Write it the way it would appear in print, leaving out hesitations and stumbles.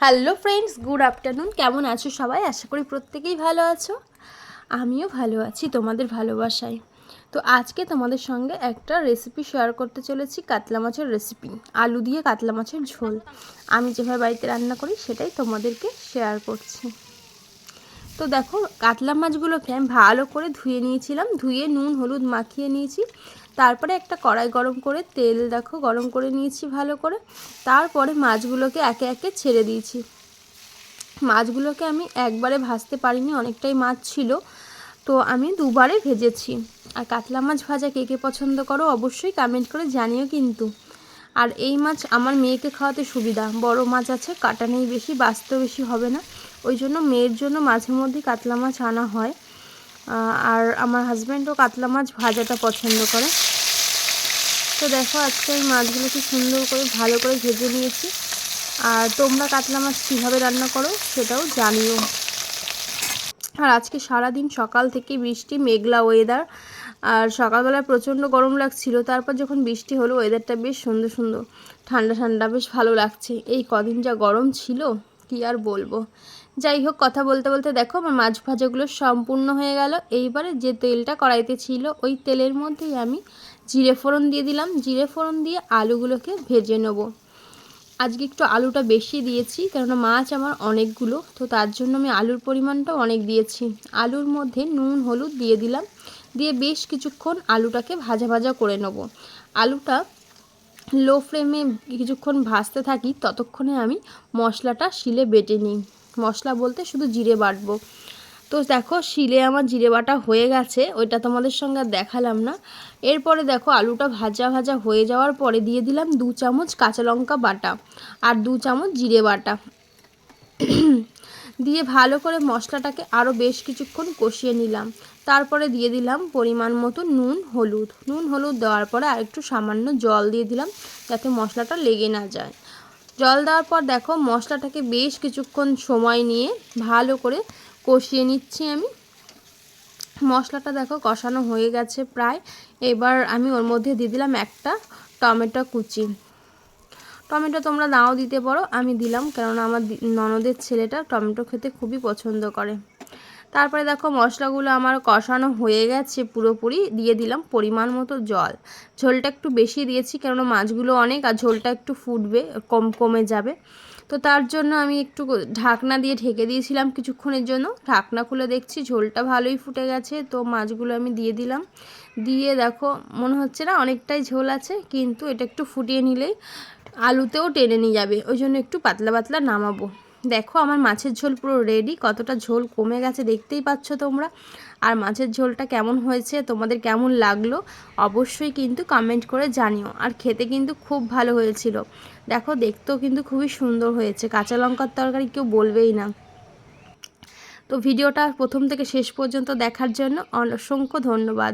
Hello friends, good afternoon. কেমন আছো সবাই? আশা করি প্রত্যেকেই ভালো আছো। আমিও ভালো আছি তোমাদের ভালোবাসায়। তো আজকে তোমাদের সঙ্গে একটা রেসিপি শেয়ার করতে চলেছি, কাতলা মাছের রেসিপি। আলু দিয়ে কাতলা মাছের ঝোল আমি যেভাবে বাড়িতে রান্না করি সেটাই তোমাদেরকে শেয়ার করছি। তো দেখো, কাতলা মাছগুলোকে আমি ভালো করে ধুয়ে নিয়েছিলাম, ধুয়ে নুন হলুদ মাখিয়ে নিয়েছি। তারপরে একটা কড়াই গরম করে তেল দেখো গরম করে নিয়েছি ভালো করে। তারপরে মাছগুলোকে একে একে ছেড়ে দিয়েছি। মাছগুলোকে আমি একবারে ভাজতে পারিনি, অনেকটাই মাছ ছিল, তো আমি দুবারে ভেজেছি। আর কাতলা মাছ ভাজা কে কে পছন্দ করো অবশ্যই কমেন্ট করে জানিও কিন্তু। আর এই মাছ আমার মেয়েকে খাওয়াতে সুবিধা, বড় মাছ আছে, কাটা নেই বেশি, বাঁচতেও বেশি হবে না, ওই জন্য মেয়ের জন্য মাঝে মধ্যেই কাতলা মাছ আনা হয়। আর আমার হাজব্যান্ডও কাতলা মাছ ভাজাটা পছন্দ করে। তো দেখো, আজকে এই মাছগুলোকে সুন্দর করে ভালো করে ভেজে নিয়েছি। আর তোমরা কাতলা মাছ কীভাবে রান্না করো সেটাও জানিও। আর আজকে সারাদিন সকাল থেকে বৃষ্টি, মেঘলা ওয়েদার। আর সকালবেলায় প্রচণ্ড গরম লাগছিল, তারপর যখন বৃষ্টি হলো ওয়েদারটা বেশ সুন্দর সুন্দর, ঠান্ডা ঠান্ডা, বেশ ভালো লাগছে। এই কদিন যা গরম ছিল কি আর বলবো। যাই হোক, কথা বলতে বলতে দেখো আমার মাছ ভাজাগুলো সম্পূর্ণ হয়ে গেল। এইবারে যে তেলটা কড়াইতে ছিল ওই তেলের মধ্যেই আমি জিরে ফোড়ন দিয়ে দিলাম। জিরে ফোড়ন দিয়ে আলুগুলোকে ভেজে নেবো। আজকে একটু আলুটা বেশি দিয়েছি, কেননা মাছ আমার অনেকগুলো, তো তার জন্য আমি আলুর পরিমাণটাও অনেক দিয়েছি। আলুর মধ্যে নুন হলুদ দিয়ে দিলাম, দিয়ে বেশ কিছুক্ষণ আলুটাকে ভাজা ভাজা করে নেব। আলুটা লো ফ্লেমে কিছুক্ষণ ভাজতে থাকি, ততক্ষণে আমি মশলাটা শিলে বেটে নিই। মশলা বলতে শুধু জিরে বাটবো। তো দেখো, শিলে আমার জিরে বাটা হয়ে গেছে, ওইটা তোমাদের সঙ্গে আর দেখালাম না। এরপরে দেখো, আলুটা ভাজা ভাজা হয়ে যাওয়ার পরে দিয়ে দিলাম 2 চামচ কাঁচা লঙ্কা বাটা আর 2 চামচ জিরে বাটা। দিয়ে ভালো করে মশলাটাকে আরও বেশ কিছুক্ষণ কষিয়ে নিলাম। তারপরে দিয়ে দিলাম পরিমাণ মতো নুন হলুদ দেওয়ার পরে আর একটু সামান্য জল দিয়ে দিলাম, যাতে মশলাটা লেগে না যায়। জল দেওয়ার পর দেখো, মশলাটাকে বেশ কিছুক্ষণ সময় নিয়ে ভালো করে কষিয়ে নিচ্ছি আমি। মশলাটা দেখো কষানো হয়ে গেছে প্রায়। এবার আমি ওর মধ্যে দিয়ে দিলাম একটা টমেটো কুচি। টমেটো তোমরা নাও দিতে পারো, আমি দিলাম, কেননা আমার ননদের ছেলেটা টমেটো খেতে খুবই পছন্দ করে। তারপরে দেখো, মশলাগুলো আমার কষানো হয়ে গেছে পুরোপুরি, দিয়ে দিলাম পরিমাণ মতো জল। ঝোলটা একটু বেশি দিয়েছি, কেননা মাছগুলো অনেক, আর ঝোলটা একটু ফুটবে, কমে যাবে। তো তার জন্য আমি একটু ঢাকনা দিয়ে ঢেকে দিয়েছিলাম কিছুক্ষণের জন্য। ঢাকনা খুলে দেখছি ঝোলটা ভালোই ফুটে গেছে, তো মাছগুলো আমি দিয়ে দিলাম। দিয়ে দেখো, মনে হচ্ছে না অনেকটাই ঝোল আছে, কিন্তু এটা একটু ফুটিয়ে নিলেই আলুতেও টেনে নিয়ে যাবে, ওই জন্য একটু পাতলা পাতলা নামাবো। দেখো, আমার মাছের ঝোল পুরো রেডি, কতটা ঝোল কমে গেছে দেখতেই পাচ্ছ তোমরা। আর মাছের ঝোলটা কেমন হয়েছে, তোমাদের কেমন লাগলো অবশ্যই কিন্তু কমেন্ট করে জানিও। আর খেতে কিন্তু খুব ভালো হয়েছিল, দেখো দেখতেও কিন্তু খুবই সুন্দর হয়েছে, কাঁচা লঙ্কার তরকারি কেউ বলবেই না। তো ভিডিওটা প্রথম থেকে শেষ পর্যন্ত দেখার জন্য অসংখ্য ধন্যবাদ।